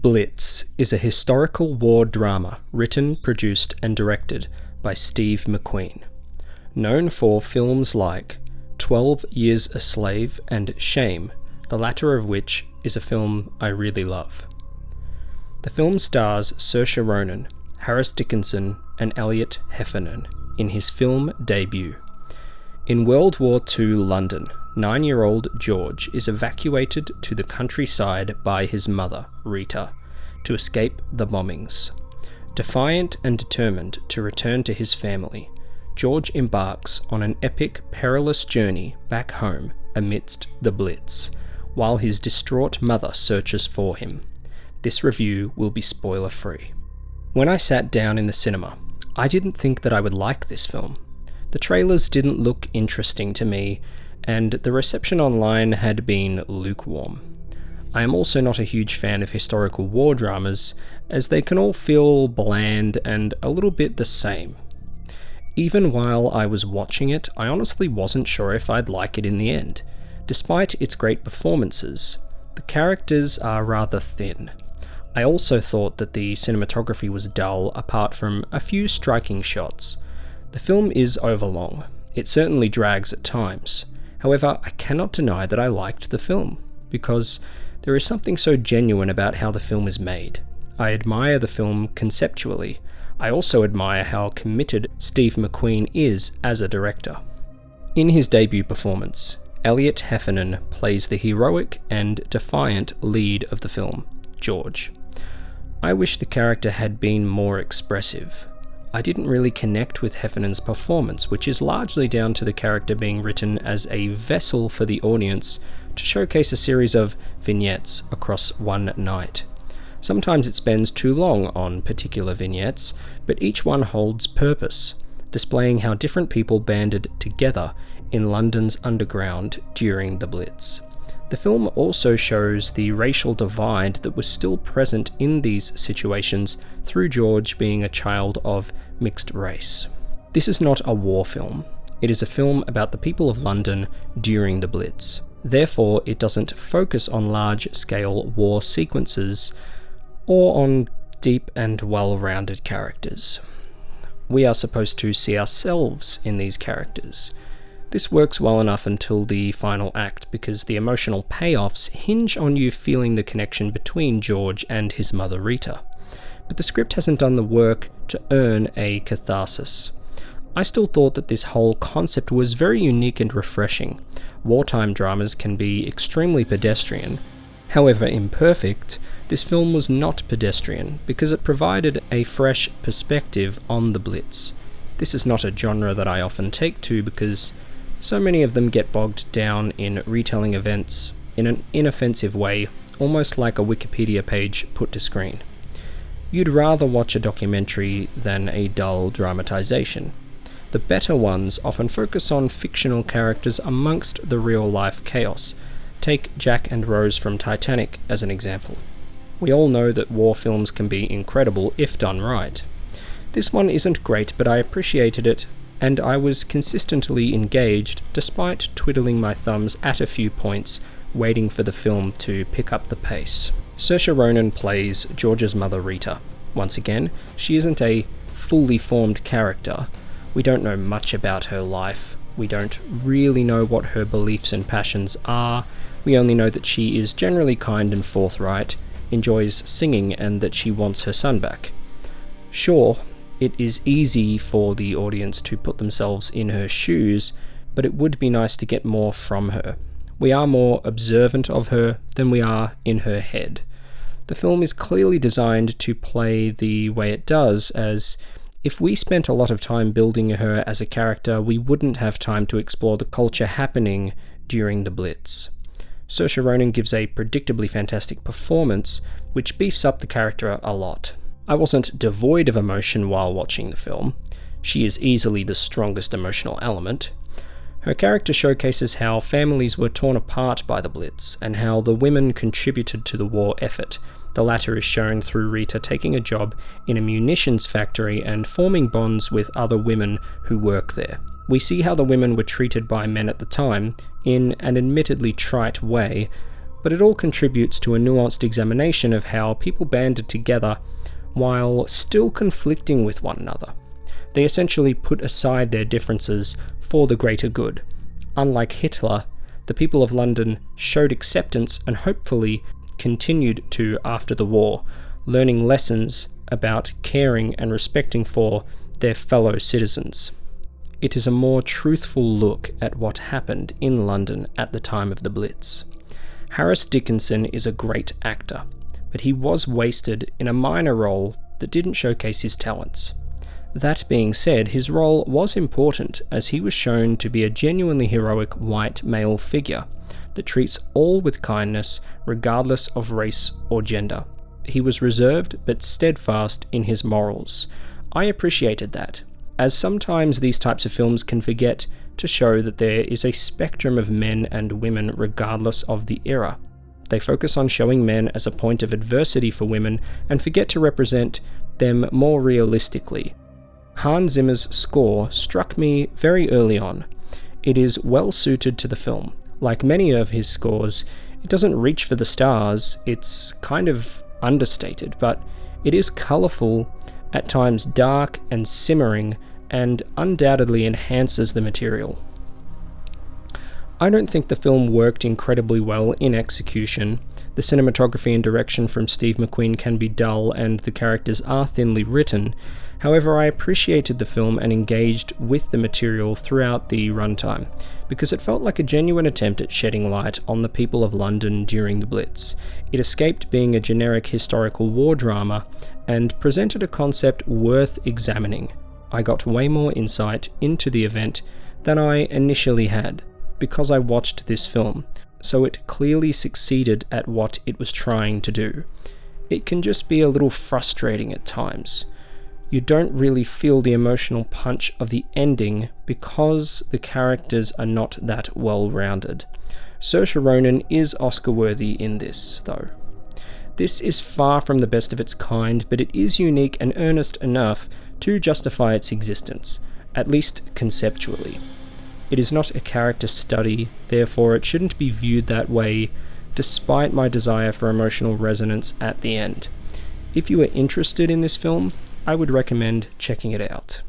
BLITZ is a historical war drama written, produced and directed by Steve McQueen, known for films like 12 Years a Slave and Shame, the latter of which is a film I really love. The film stars Saoirse Ronan, Harris Dickinson and Elliot Heffernan in his film debut. In World War II London, 9-year-old George is evacuated to the countryside by his mother, Rita, to escape the bombings. Defiant and determined to return to his family, George embarks on an epic, perilous journey back home amidst the Blitz, while his distraught mother searches for him. This review will be spoiler-free. When I sat down in the cinema, I didn't think that I would like this film. The trailers didn't look interesting to me, and the reception online had been lukewarm. I am also not a huge fan of historical war dramas, as they can all feel bland and a little bit the same. Even while I was watching it, I honestly wasn't sure if I'd like it in the end. Despite its great performances, the characters are rather thin. I also thought that the cinematography was dull apart from a few striking shots. The film is overlong. It certainly drags at times. However, I cannot deny that I liked the film, because there is something so genuine about how the film is made. I admire the film conceptually. I also admire how committed Steve McQueen is as a director. In his debut performance, Elliot Heffernan plays the heroic and defiant lead of the film, George. I wish the character had been more expressive. I didn't really connect with Heffernan's performance, which is largely down to the character being written as a vessel for the audience to showcase a series of vignettes across one night. Sometimes it spends too long on particular vignettes, but each one holds purpose, displaying how different people banded together in London's underground during the Blitz. The film also shows the racial divide that was still present in these situations through George being a child of mixed race. This is not a war film. It is a film about the people of London during the Blitz. Therefore, it doesn't focus on large-scale war sequences or on deep and well-rounded characters. We are supposed to see ourselves in these characters. This works well enough until the final act because the emotional payoffs hinge on you feeling the connection between George and his mother Rita. But the script hasn't done the work to earn a catharsis. I still thought that this whole concept was very unique and refreshing. Wartime dramas can be extremely pedestrian. However imperfect, this film was not pedestrian because it provided a fresh perspective on the Blitz. This is not a genre that I often take to because so many of them get bogged down in retelling events in an inoffensive way, almost like a Wikipedia page put to screen. You'd rather watch a documentary than a dull dramatization. The better ones often focus on fictional characters amongst the real-life chaos. Take Jack and Rose from Titanic as an example. We all know that war films can be incredible if done right. This one isn't great, but I appreciated it, and I was consistently engaged despite twiddling my thumbs at a few points, waiting for the film to pick up the pace. Saoirse Ronan plays George's mother Rita. Once again, she isn't a fully formed character. We don't know much about her life. We don't really know what her beliefs and passions are. We only know that she is generally kind and forthright, enjoys singing, and that she wants her son back. Sure, it is easy for the audience to put themselves in her shoes, but it would be nice to get more from her. We are more observant of her than we are in her head. The film is clearly designed to play the way it does, as if we spent a lot of time building her as a character, we wouldn't have time to explore the culture happening during the Blitz. Saoirse Ronan gives a predictably fantastic performance, which beefs up the character a lot. I wasn't devoid of emotion while watching the film. She is easily the strongest emotional element. Her character showcases how families were torn apart by the Blitz, and how the women contributed to the war effort. The latter is shown through Rita taking a job in a munitions factory and forming bonds with other women who work there. We see how the women were treated by men at the time, in an admittedly trite way, but it all contributes to a nuanced examination of how people banded together while still conflicting with one another. They essentially put aside their differences for the greater good. Unlike Hitler, the people of London showed acceptance and hopefully continued to after the war, learning lessons about caring and respecting for their fellow citizens. It is a more truthful look at what happened in London at the time of the Blitz. Harris Dickinson is a great actor, but he was wasted in a minor role that didn't showcase his talents. That being said, his role was important as he was shown to be a genuinely heroic white male figure that treats all with kindness regardless of race or gender. He was reserved but steadfast in his morals. I appreciated that, as sometimes these types of films can forget to show that there is a spectrum of men and women regardless of the era. They focus on showing men as a point of adversity for women and forget to represent them more realistically. Hans Zimmer's score struck me very early on. It is well suited to the film. Like many of his scores, it doesn't reach for the stars, it's kind of understated, but it is colourful, at times dark and simmering, and undoubtedly enhances the material. I don't think the film worked incredibly well in execution. The cinematography and direction from Steve McQueen can be dull and the characters are thinly written. However, I appreciated the film and engaged with the material throughout the runtime, because it felt like a genuine attempt at shedding light on the people of London during the Blitz. It escaped being a generic historical war drama and presented a concept worth examining. I got way more insight into the event than I initially had, because I watched this film, so it clearly succeeded at what it was trying to do. It can just be a little frustrating at times. You don't really feel the emotional punch of the ending because the characters are not that well-rounded. Saoirse Ronan is Oscar-worthy in this, though. This is far from the best of its kind, but it is unique and earnest enough to justify its existence, at least conceptually. It is not a character study, therefore it shouldn't be viewed that way, despite my desire for emotional resonance at the end. If you are interested in this film, I would recommend checking it out.